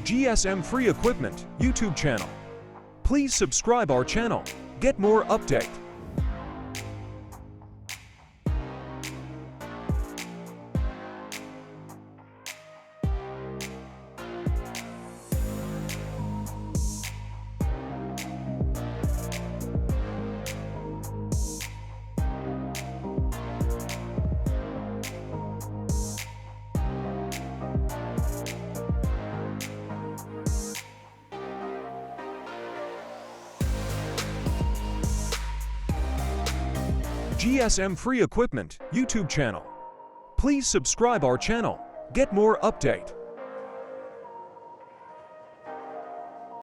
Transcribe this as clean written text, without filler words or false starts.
GSM Free Equipment YouTube channel. Please subscribe our channel. Get more update. GSM Free Equipment YouTube channel. Please subscribe our channel. Get more update.